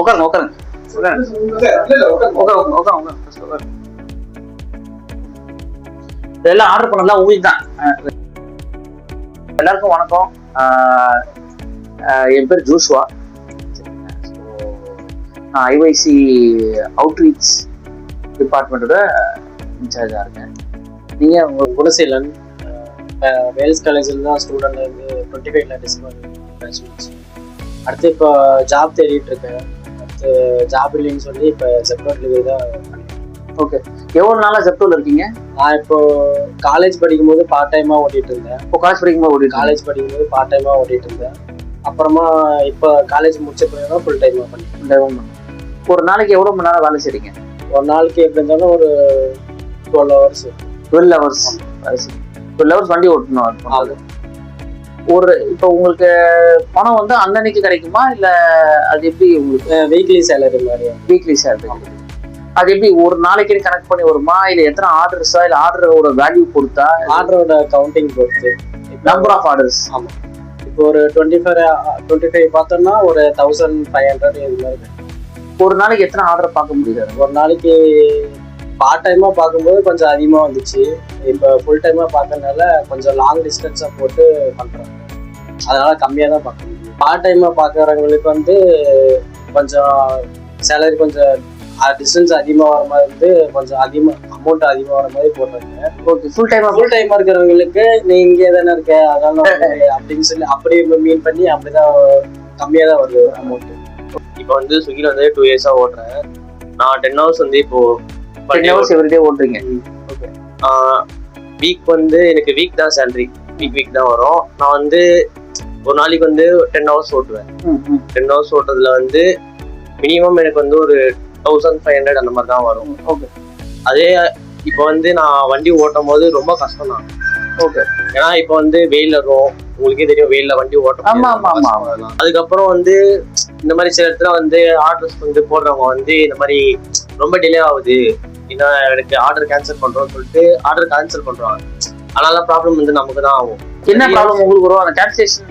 உட்காருங்க. இதெல்லாம் ஆர்டர் பண்ணலாம் உங்களுக்கு தான். எல்லாருக்கும் வணக்கம். என் பேர் ஜோஷுவா. நான் ஐஒய்சி அவுட்ரீச் டிபார்ட்மெண்ட்டோட இன்சார்ஜாக இருக்கேன். நீங்கள் உங்கள் குணசீலன் வேல்ஸ் காலேஜில் தான் ஸ்டூடெண்ட் வந்து 25 டிசம்பர் கிராஜுவேட்ஸ். அடுத்து இப்போ ஜாப் தேடிட்டு இருக்கேன். அடுத்து ஜாப் இல்லைன்னு சொல்லி இப்போ ஜெப்டோ டெலிவரி தான் பண்ணிட்டேன். ஓகே, எவ்வளோ நாளாக ஜெப்டோவில் இருக்கீங்க? நான் இப்போ காலேஜ் படிக்கும்போது பார்ட் டைமாக ஓட்டிகிட்டு இருந்தேன். இப்போ காலேஜ் படிக்கும்போது பார்ட் டைமாக ஓட்டிகிட்டு இருந்தேன். அப்புறமா இப்போ காலேஜ் முடிச்ச பிறகு தான் ஃபுல் டைமாக பண்ணிட்டேன். ஒரு நாளைக்கு எவ்வளோ மணி நேரம் வேலை செய்றீங்க? ஒரு நாளைக்கு எப்படி இருந்தாலும் ஒரு 12 ஹவர்ஸ். 12 ஹவர்ஸ் வண்டி ஓட்டணும். ஒரு இப்போ உங்களுக்கு பணம் வந்து அன்னன்னைக்கு கிடைக்குமா இல்லை அது எப்படி? உங்களுக்கு வீக்லி சேலரி மாதிரி. Weekly salary. அது எப்படி ஒரு நாளைக்கு கனெக்ட் பண்ணி வருமா இல்லை எத்தனை ஆர்டர்ஸா இல்லை ஆர்டரோட வேல்யூ பொறுத்தா? ஆர்டரோட கவுண்டிங் பொறுத்து, நம்பர் ஆஃப் ஆர்டர்ஸ். ஆமாம், இப்போ ஒரு 25 பார்த்தோம்னா ஒரு 1500 இது மாதிரி. ஒரு நாளைக்கு எத்தனை ஆர்டர் பார்க்க முடியாது? ஒரு நாளைக்கு பார்ட் டைமாக பார்க்கும்போது கொஞ்சம் அதிகமாக வந்துச்சு. இப்போ ஃபுல் டைமாக பார்க்கறதுனால கொஞ்சம் லாங் டிஸ்டன்ஸாக போட்டு பண்ணுறாங்க, அதனால் கம்மியாக தான் பார்க்க முடியும். பார்ட் டைமாக பார்க்குறவங்களுக்கு வந்து கொஞ்சம் சேலரி கொஞ்சம் டிஸ்டன்ஸ் அதிகமாக வர மாதிரி இருந்து கொஞ்சம் அமௌண்ட் அதிகமாக வர மாதிரி போட்டாங்க. ஓகே, ஃபுல் டைமாக இருக்கிறவங்களுக்கு நீ இங்கே தானே இருக்க அதனால அப்படின்னு சொல்லி அப்படி மீன் பண்ணி அப்படிதான் கம்மியாக தான் வருது அமௌண்ட்டு. இப்போ வந்து ஸ்விக்கியில் வந்து 2 இயர்ஸாக ஓட்டுறேன். நான் 10 ஹவர்ஸ் வந்து இப்போ 10 ஹவர்ஸ் எவ்ரிடே ஓட்டுறீங்க. ஓகே, வீக் வந்து எனக்கு வீக் தான் சேலரி, வீக் தான் வரும். நான் வந்து ஒரு நாளைக்கு வந்து 10 ஹவர்ஸ் ஓட்டுவேன். 10 ஹவர்ஸ் ஓட்டுறதுல வந்து மினிமம் எனக்கு வந்து ஒரு 1500 அந்த மாதிரி தான் வரும். ஓகே, அதே இப்போ வந்து நான் வண்டி ஓட்டும் போது ரொம்ப கஷ்டம் தான். ஓகே, ஏன்னா இப்போ வந்து வெயில் வரும், உங்களுக்கே தெரியும் வெயில்ல வண்டி ஓட்டும். அதுக்கப்புறம் வந்து இந்த மாதிரி சில இடத்துல வந்து ஆர்டர்ஸ் வந்து போடுறவங்க வந்து இந்த மாதிரி ரொம்ப டிலே ஆகுது, ஏன்னா எனக்கு ஆர்டர் கேன்சல் பண்றோம்னு சொல்லிட்டு ஆர்டர் கேன்சல் பண்றாங்க. அதனால ப்ராப்ளம் வந்து நமக்கு தான் ஆகும். என்ன ப்ராப்ளம் உங்களுக்கு வரும்? அந்த கேன்சலேஷன்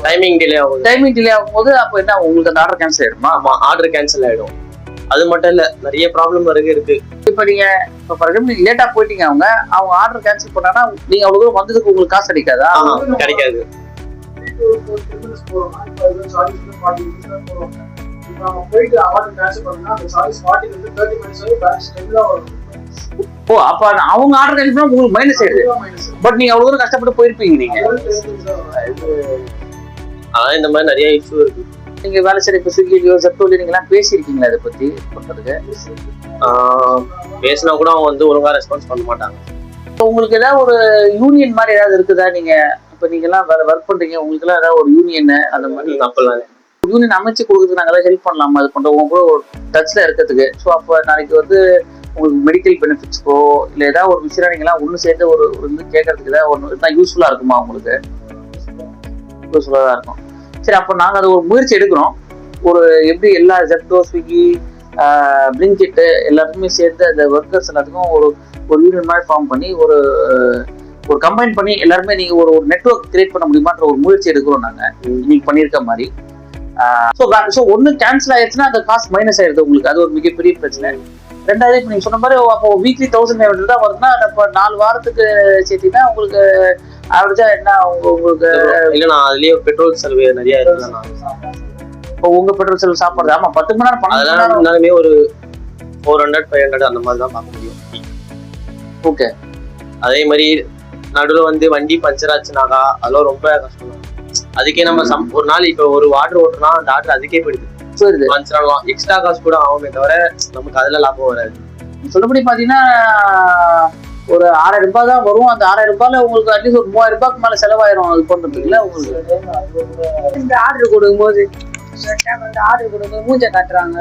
டைமிங் டிலே ஆகும். டைமிங் டிலே ஆகும்போது அப்போ என்ன உங்களுக்கு அந்த ஆர்டர் கேன்சல் ஆயிடுமா? ஆமா, ஆர்டர் கேன்சல் ஆயிடும். அது மட்டும் இல்ல, நிறைய ப்ராப்ளம் இருக்கு. இப்போ நீங்க ஃபார் எக்ஸாம்பிள் நீங்க லேட்டா போயிட்டீங்க, அவங்க ஆர்டர் கேன்சல் பண்ணாங்கன்னா நீங்க அவ்வளவு தூரம் வந்ததுக்கு உங்களுக்கு காசு கிடைக்காதா? கிடைக்காது. ஓ, அப்ப அவங்க ஆர்டர் கேன்சல் பண்ணா உங்களுக்கு மைனஸ் ஆயிடுது. பட் நீங்க அவ்வளவு தூரம் கஷ்டப்பட்டு போயிருப்பீங்க. நீங்க அதான் இந்த மாதிரி நிறைய இஷ்யூ இருக்கு. நீங்க வேலை செய்யற இப்போ ஸ்விக்கிலயோ ஜெப்டோலயோ நீங்க எல்லாம் பேசியிருக்கீங்களா இதை பத்தி பண்றதுக்கு? பேசினா கூட அவங்க வந்து ஒழுங்கா ரெஸ்பான்ஸ் பண்ண மாட்டாங்க. இப்போ உங்களுக்கு ஏதாவது ஒரு யூனியன் மாதிரி ஏதாவது இருக்குதா? நீங்க இப்போ நீங்க எல்லாம் வேலை ஒர்க் பண்றீங்க, உங்களுக்கு எல்லாம் ஏதாவது ஒரு யூனியன் அந்த மாதிரி அப்பெல்லாம் யூனியன் அமைச்சு கொடுக்குறதுக்கு நாங்கள் ஏதாவது ஹெல்ப் பண்ணலாமா? அது பண்றவங்க கூட ஒரு டச்ல இருக்கிறதுக்கு. ஸோ அப்போ நாளைக்கு வந்து உங்களுக்கு மெடிக்கல் பெனிஃபிட்ஸ்க்கோ இல்லை ஏதாவது ஒரு விஷயம் நீங்களாம் ஒன்று சேர்ந்து ஒரு வந்து கேட்கறதுக்கு ஏதாவது ஒன்று இருந்தால் யூஸ்ஃபுல்லா இருக்குமா? உங்களுக்கு யூஸ்ஃபுல்லாக தான் இருக்கும். சரி, அப்போ நாங்கள் அது ஒரு முயற்சி எடுக்கிறோம். ஒரு எப்படி எல்லா ஜெப்டோ, ஸ்விக்கி, பிளிங்கிட் எல்லாருக்குமே சேர்ந்து அந்த ஒர்க்கர்ஸ் எல்லாத்துக்கும் ஒரு யூனியன் மாதிரி ஃபார்ம் பண்ணி ஒரு கம்பைன் பண்ணி எல்லாருமே நீங்கள் ஒரு நெட்வொர்க் கிரியேட் பண்ண முடியுமான்ற ஒரு முயற்சி எடுக்கிறோம் நாங்கள் இன்னைக்கு பண்ணியிருக்க மாதிரி. ஸோ ஒன்று கேன்சல் ஆயிடுச்சுன்னா அந்த காஸ்ட் மைனஸ் ஆயிடுது உங்களுக்கு, அது ஒரு மிகப்பெரிய பிரச்சனை. ரெண்டாவது இப்போ நீங்கள் சொன்ன மாதிரி அப்போ வீக்லி 1500 தான் வருதுன்னா அப்போ 4 வாரத்துக்கு சேர்த்தீங்கன்னா உங்களுக்கு ஆவரேஜா என்ன உங்களுக்கு? இல்ல, நான் அதுலயே பெட்ரோல் செலவு நிறைய இருக்குல்ல. இப்போ உங்க பெட்ரோல் செலவு சாப்பிடுறது, ஆமா 10 மணி நேரம் அதனாலுமே ஒரு 400-500 அந்த மாதிரி தான் பார்க்க முடியும். ஓகே, அதே மாதிரி நடுவில் வந்து வண்டி பஞ்சர் ஆச்சுனாக்கா அதெல்லாம் ரொம்ப கஷ்டம். அதுக்கே நம்ம ஒரு நாள் இப்போ ஒரு ஆர்டர் ஓட்டுனா அந்த ஆர்டர் அதுக்கே போயிடுது. பஞ்சர் ஆகலாம், எக்ஸ்ட்ரா காசு கூட ஆகுமே தவிர நமக்கு அதுல லாபம் வராது. சொல்லப்படி பாத்தீங்கன்னா ஒரு 6000 ரூபாய் தான் வரும். அந்த 6000 ரூபாயில உங்களுக்கு அட்லீஸ்ட் ஒரு 3000 ரூபாய்க்கு மேல செலவாயிரும். அது பண்றதுக்குல உங்களுக்கு இந்த ஆர்டர் கொடுக்கும்போது மூஞ்ச காட்டுறாங்க.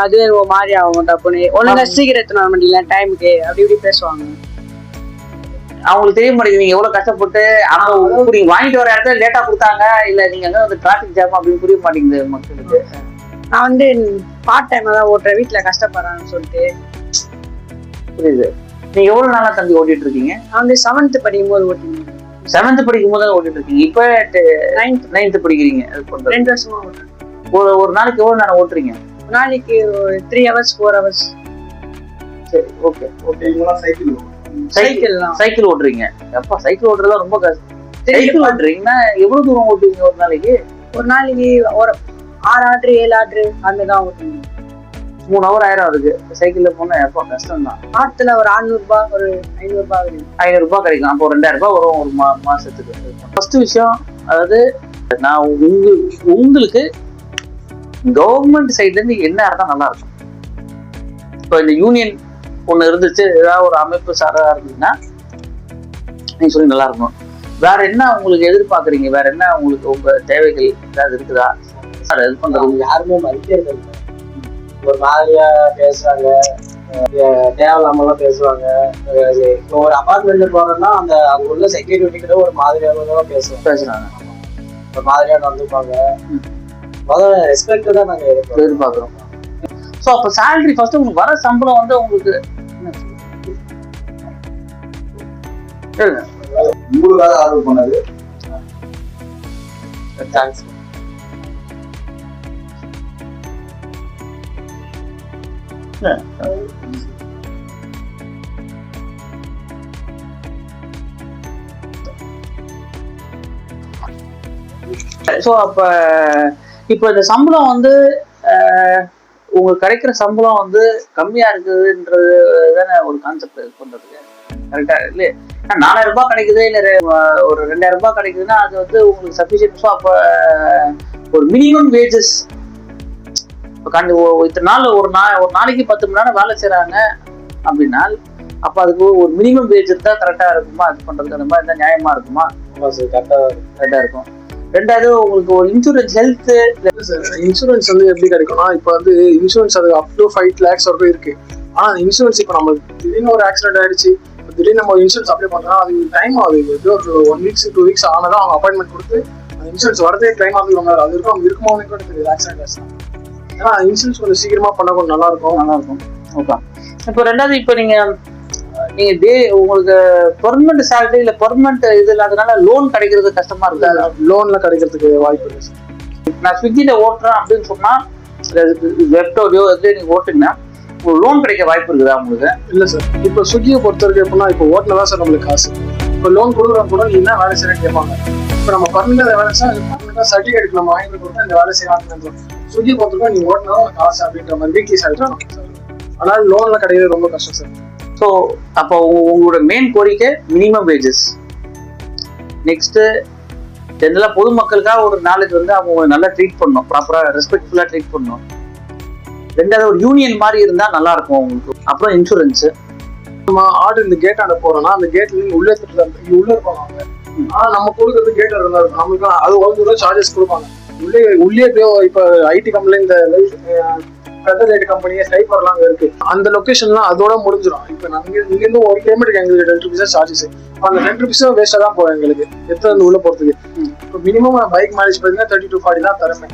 அதுவே ஒரு மாதிரி ஆகும். டப்புனு ஒழுங்கா சீக்கிரம் எத்தனை வர மாட்டீங்களா டைமுக்கு அப்படி இப்படி பேசுவாங்க. அவங்களுக்கு தெரிய மாட்டேங்குது நீங்க எவ்வளவு கஷ்டப்பட்டு அவங்க நீங்க வாங்கிட்டு வர இடத்துல லேட்டா கொடுத்தாங்க, இல்ல நீங்க அங்க டிராபிக் ஜாம் அப்படின்னு புரிய மாட்டேங்குது மக்களுக்கு. நான் வந்து பார்ட் டைமா தான் ஓட்டுறேன், வீட்டுல கஷ்டப்படுறாங்கன்னு சொல்லிட்டு. புரியுது. நீங்க எவ்வளவு நாளா தம்பி ஓட்டிட்டு இருக்கீங்க? அவங்க 7th படிக்கும் போது ஓட்டினேன். 7th படிக்கும் போது ஓட்டிட்டு இருக்கீங்க. இப்ப 9th படிக்கிறீங்க. அது பண்றது 2 வருஷமா ஓட்டுறேன். ஒரு நாளைக்கு எவ்வளவு நேரம் ஓட்டுறீங்க? ஒரு நாளைக்கு 3 hours 4 hours. சரி, ஓகே. சைக்கிள் தான். சைக்கிள் ஓட்டுறீங்க. அப்பா சைக்கிள் ஓட்டுறதுலாம் ரொம்ப கஷ்டம். சைக்கிள் ஓட்டுறீங்கன்னா எவ்வளவு தூரம் ஓட்டுவீங்க ஒரு நாளைக்கு? ஒரு நாளைக்கு ஒரு 6 ஆர்டர் 7 ஆர்டர் அந்த தான் ஓட்டுவீங்க. 3 hour ஆயிரம் அதுக்கு. சைக்கிள்ல போனா எப்போ கஷ்டம் தான். ஆத்துல ஒரு 600 ரூபாய் ஒரு 500 ரூபாய் கிடைக்கும். 500 ரூபாய் கிடைக்கும். அப்போ 2000 ரூபாய் வரும் ஒரு மாசத்துக்கு. ஃபர்ஸ்ட் விஷயம், அதாவது நான் உங்களுக்கு கவர்மெண்ட் சைட்ல இருந்து என்ன இருந்தா நல்லா இருக்கும்? இப்போ இந்த யூனியன் ஒண்ணு இருந்துச்சு, ஏதாவது ஒரு அமைப்பு சாரா இருந்ததுன்னா நீங்க சொல்லி நல்லா இருக்கும். வேற என்ன உங்களுக்கு எதிர்பார்க்குறீங்க? வேற என்ன உங்களுக்கு உங்க தேவைகள் ஏதாவது இருக்குதா? சார் இது பண்றது யாருமே மதிக்கிறது இல்லை. ஒரு மாதிரியா பேசுறாங்க, தேவையில்லாமலாம் பேசுவாங்க. இப்போ ஒரு அபார்ட்மெண்ட்ல போறோம்னா அங்க உள்ள செக்யூரிட்டி கிட்ட ஒரு மாதிரியாக பேசுறாங்க, ஒரு மாதிரியா நடந்துப்பாங்க. முதல்ல ரெஸ்பெக்ட் தான் நாங்க எதிர்பார்க்குறோம். ஸோ அப்போ சேலரி ஃபர்ஸ்ட் உங்களுக்கு வர சம்பளம் வந்து உங்களுக்கு உங்களுக்காக ஆர்டர் பண்ணது. தேங்க்ஸ். ஸோ அப்போ இப்போ இந்த சம்பளம் வந்து உங்களுக்கு கிடைக்கிற சம்பளம் வந்து கம்மியா இருக்குதுன்றது தானே ஒரு கான்செப்ட் இது பண்றதுக்கு கரெக்டா இல்லையே? 4000 ரூபாய் கிடைக்குது இல்லை ஒரு 2000 ரூபாய் கிடைக்குதுன்னா அது வந்து உங்களுக்கு சஃபிஷியன்ட். ஸோ அப்போ ஒரு மினிமம் வேஜஸ் இத்தனை நாள் ஒரு நாளைக்கு 10 மணி நேரம் வேலை செய்யறாங்க அப்படின்னா அப்போ அதுக்கு ஒரு மினிமம் வேஜ் இருந்தா கரெக்டா இருக்குமா? அது பண்றதுக்கு அந்த மாதிரி இருந்தா நியாயமா இருக்குமா? கரெக்டா இருக்கும். ரெண்டாவது உங்களுக்கு ஒரு இன்சூரன்ஸ் ஹெல்த் இன்சூரன்ஸ் வந்து எப்படி கிடைக்கும்னா, இப்போ வந்து இன்சூரன்ஸ் அது அப் டு 5 lakhs வரைக்கும் இருக்கு. ஆனா இன்சூரன்ஸ் இப்போ நம்ம திடீர்னு ஒரு ஆக்சிடென்ட் ஆயிடுச்சு, திடீர்னு நம்ம இன்சூரன்ஸ் அப்ளை பண்றோம், அது டைம் ஆகுது. ஒரு 1 week 2 weeks ஆனதான் அவங்க அப்பாயின்மெண்ட் கொடுத்து அந்த இன்சூரன்ஸ் வரதே டைம் ஆகுது. ரொம்ப அது இருக்கும், அவங்க இருக்குமா கூட தெரியுது ஆக்சிடென்ட் ஆச்சு. ஏன்னா இன்சூரன்ஸ் கொஞ்சம் சீக்கிரமா பண்ண கொஞ்சம் நல்லா இருக்கும். ஓகே. இப்போ ரெண்டாவது இப்போ நீங்க உங்களுக்கு பெர்மனன்ட் சேலரி இல்ல பெர்மனன்ட் இது இல்லாதனால லோன் கிடைக்கிறது கஷ்டமா இருக்கு. லோன்ல கிடைக்கிறதுக்கு வாய்ப்பு இல்லை சார். நான் ஸ்விக்கில ஓட்டுறேன் அப்படின்னு சொன்னா வெப்டோரியோ எதுல நீங்க ஓட்டுங்கன்னா லோன் கிடைக்க வாய்ப்பு இருக்குதா உங்களுக்கு? இல்ல சார். இப்போ ஸ்விக்கியை பொறுத்த வரைக்கும் எப்படின்னா, இப்போ ஓட்டுல தான் சார் நம்மளுக்கு காசு. இப்போ லோன் கொடுக்குறவங்க கூட நீ என்ன வேலை செய்யறேன்னு கேட்பாங்க. இப்போ நம்ம பர்மனெண்டா வேலை செய்ய சர்டிஃபிகேட் நம்ம வாங்கி கொடுத்தா இந்த வேலை செய்யலாம். ஸ்விக்கி பொறுத்தவரைக்கும் நீங்க ஓட்டினா காசு அப்படின்ற மாதிரி வீக்லி சேலரி. அதனால லோன்ல கிடைக்கிறது ரொம்ப கஷ்டம் சார். ஸோ அப்போ உங்களோட மெயின் கோரிக்கை மினிமம் வேஜஸ். நெக்ஸ்ட் ஜெனரலா பொதுமக்களுக்காக ஒரு நாளைக்கு வந்து அவங்க நல்லா ட்ரீட் பண்ணணும், ப்ராப்பரா ரெஸ்பெக்ட்ஃபுல்லா ட்ரீட் பண்ணணும். ரெண்டாவது ஒரு யூனியன் மாதிரி இருந்தா நல்லா இருக்கும் உங்களுக்கு. அப்புறம் இன்சூரன்ஸ். நம்ம ஆர்டர் இந்த கேட் ஆட போறோம்னா அந்த கேட்ல நீங்க உள்ள இருப்பாங்க. ஆனா நம்ம கொடுக்கறது கேட் இருந்தா இருக்கும். நம்மளுக்கு அது ஒரு சார்ஜஸ் கொடுப்பாங்க. உள்ளே இப்போ ஐடி கம்பெனில இந்த ஃபெடரல் கம்பெனியே ஸ்லைப்பர்லாம் அங்கே இருக்கு. அந்த லொக்கேஷன்லாம் அதோட முடிஞ்சிடும். இப்போ நாங்கள் இங்கேருந்து 1 கிலோமீட்டருக்கு எங்களுக்கு 10 rupees சார்ஜஸ். அந்த 10 rupees வேஸ்ட்டாக தான் போகும் எங்களுக்கு எத்தனை உள்ள போகிறதுக்கு. இப்போ மினிமம் பைக் மேனேஜ் பார்த்தீங்கன்னா 30 to 40 தான் தரமே.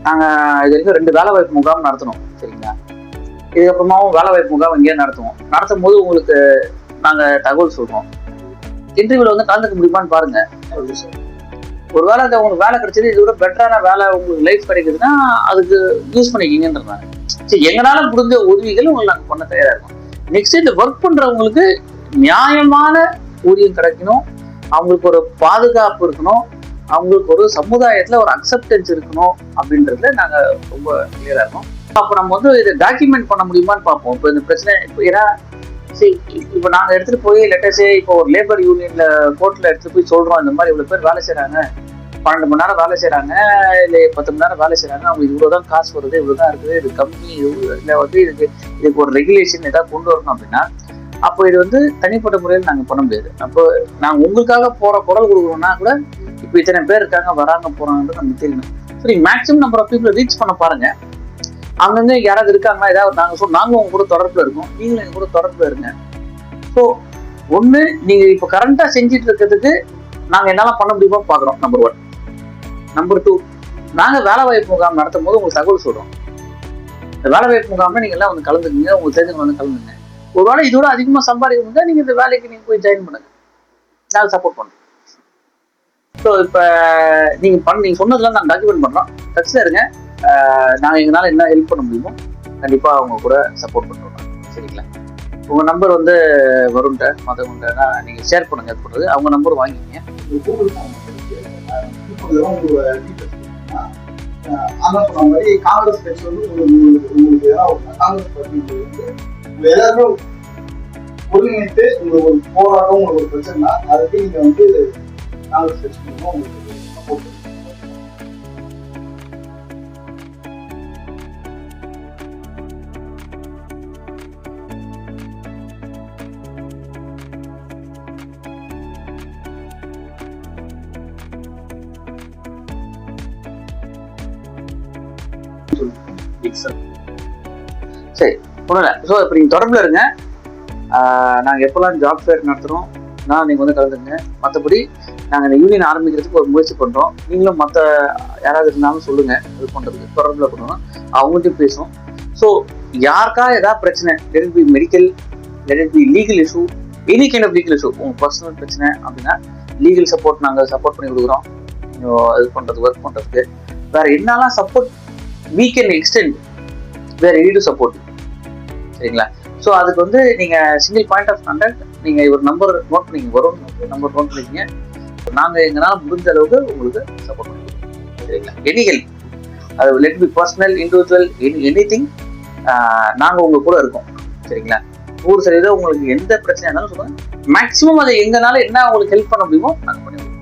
நாங்கள் இது வரைக்கும் 2 வேலை வாய்ப்பு முகாம் நடத்தணும், சரிங்களா? இதுக்கப்புறமாவும் வேலை வாய்ப்பு முகாம் இங்கேயே நடத்தும் போது உங்களுக்கு நாங்கள் தகவல் சொல்கிறோம். இன்டர்வியூவில் வந்து கலந்துக்க முடியுமான்னு பாருங்க. ஒரு வேலை உங்களுக்கு வேலை கிடைச்சது, இது விட பெட்டரான வேலை உங்களுக்கு லைஃப் கிடைக்குதுன்னா அதுக்கு யூஸ் பண்ணிக்கிங்கன்றாங்க. சரி, எங்களால முடிஞ்ச உதவிகள் உங்களுக்கு நாங்கள் பண்ண தயாரா இருக்கோம். நெக்ஸ்ட் இந்த ஒர்க் பண்றவங்களுக்கு நியாயமான ஊதியம் கிடைக்கணும், அவங்களுக்கு ஒரு பாதுகாப்பு இருக்கணும், அவங்களுக்கு ஒரு சமுதாயத்துல ஒரு அக்செப்டன்ஸ் இருக்கணும் அப்படின்றதுல நாங்க ரொம்ப கிளியரா இருக்கோம். அப்போ நம்ம வந்து இதை டாக்குமெண்ட் பண்ண முடியுமான்னு பார்ப்போம். இப்போ இந்த பிரச்சனை இப்போ ஏன்னா இப்போ நாங்க எடுத்துட்டு போய் லெட்டர்ஸே இப்போ ஒரு லேபர் யூனியன்ல கோர்ட்ல எடுத்துட்டு போய் சொல்றோம், இந்த மாதிரி இவ்வளவு பேர் வேலை செய்யறாங்க, 12 மணி நேரம் வேலை செய்யறாங்க, இல்லை 10 மணி நேரம் வேலை செய்யறாங்க, அவங்களுக்கு இவ்வளவுதான் காசு வருது, இவ்வளவுதான் இருக்குது, இது கம்மி, இல்லை வந்து இதுக்கு ஒரு ரெகுலேஷன் ஏதாவது கொண்டு வரணும் அப்படின்னா அப்போ இது வந்து தனிப்பட்ட முறையில் நாங்கள் பண்ண முடியாது. அப்போ நாங்கள் உங்களுக்காக குரல் கொடுக்குறோம்னா கூட இப்போ இத்தனை பேர் இருக்காங்க, வராங்க, போறாங்கன்றது நமக்கு தெரியணும். சரி, மேக்ஸிமம் நம்பர் ஆஃப் பீப்புளை ரீச் பண்ண பாருங்க. அங்கங்க யாராவது இருக்காங்களா, ஏதாவது நாங்கள் உங்க கூட தொடர்புல இருக்கோம், நீங்களும் எங்க கூட தொடர்புல இருங்க. ஸோ ஒன்று, நீங்க இப்போ கரண்டா செஞ்சுட்டு இருக்கிறதுக்கு நாங்கள் என்னெல்லாம் பண்ண முடியுமோ பார்க்குறோம், நம்பர் 1. நம்பர் 2, நாங்கள் வேலை வாய்ப்பு முகாம் நடத்தும் போது உங்களுக்கு தகவல் சொல்றோம். இந்த வேலை வாய்ப்பு முகாம்ல நீங்க எல்லாம் வந்து கலந்துக்குங்க, உங்களுக்கு தெரிஞ்சவங்க வந்து கலந்துங்க. ஒருவேளை இதோட அதிகமா சம்பாதிக்க முடிஞ்சா நீங்க இந்த வேலைக்கு நீங்க போய் ஜாயின் பண்ணுங்க, நான் சப்போர்ட் பண்றேன். ஸோ இப்போ நீங்க சொன்னதெல்லாம் நாங்கள் டாக்குமெண்ட் பண்றோம், டச்ல இருங்க. நாங்கள் எங்களால் என்ன ஹெல்ப் பண்ண முடியுமோ கண்டிப்பா அவங்க கூட சப்போர்ட் பண்றோம். சரிங்களா? உங்க நம்பர் வந்து வரும்ட்ட மற்றவங்கள்ட்ட நீங்க ஷேர் பண்ணுங்க, அது பண்ணுறது அவங்க நம்பர் வாங்கிக்கிங்க. அதான் சொன்ன மாதிரி காங்கிரஸ் கட்சி வந்து உங்களுக்கு காங்கிரஸ் பார்ட்டி வந்து எல்லாருமே ஒருங்கிணைத்து உங்களுக்கு ஒரு போராட்டம், உங்களுக்கு ஒரு பிரச்சனைனா அதுக்கு நீங்க வந்து காங்கிரஸ் கட்சி மூலமா உங்களுக்கு சப்போர்ட் பண்ணுங்க. சரி, ஒன்றும் இல்லை. ஸோ இப்போ நீங்கள் தொடர்பில் இருங்க. நாங்கள் எப்போல்லாம் ஜாப் ஃபேர் நடத்துகிறோம் நீங்கள் வந்து கலந்துங்க. மற்றபடி நாங்கள் இந்த யூனியன் ஆரம்பிக்கிறதுக்கு ஒரு முயற்சி பண்ணுறோம். நீங்களும் மற்ற யாராவது இருந்தாலும் சொல்லுங்கள், இது பண்ணுறதுக்கு தொடர்பில் பண்ணணும், அவங்கள்ட்டையும் பேசுவோம். ஸோ யாருக்கா ஏதாவது பிரச்சனை, let it be medical, let it be legal issue, any kind of legal issue, உங்கள் பர்சனல் பிரச்சனை அப்படின்னா லீகல் சப்போர்ட் நாங்கள் சப்போர்ட் பண்ணி கொடுக்குறோம். இது பண்ணுறதுக்கு, ஒர்க் பண்ணுறதுக்கு வேறு என்னெல்லாம் support we can extend, we are ready to support you. சரிங்களா? ஸோ அதுக்கு வந்து நீங்கள் சிங்கிள் பாயிண்ட் ஆஃப் கான்டாக்ட், நீங்கள் ஒரு நம்பர் நோட் பண்ணிங்க, வரும் நம்பர் நோட் பண்ணிக்கிங்க. நாங்கள் எங்களால் முடிஞ்ச அளவுக்கு உங்களுக்கு சப்போர்ட் பண்ணுவோம். சரிங்களா? எனி ஹெல்ப், அது let be personal, individual, any thing, நாங்கள் உங்கள் கூட இருக்கோம். சரிங்களா? 100% உங்களுக்கு எந்த பிரச்சனை இருந்தாலும் சொல்லுங்கள். மேக்ஸிமம் அதை எங்கனால என்ன உங்களுக்கு ஹெல்ப் பண்ண முடியுமோ நாங்கள் பண்ணிடுவோம்.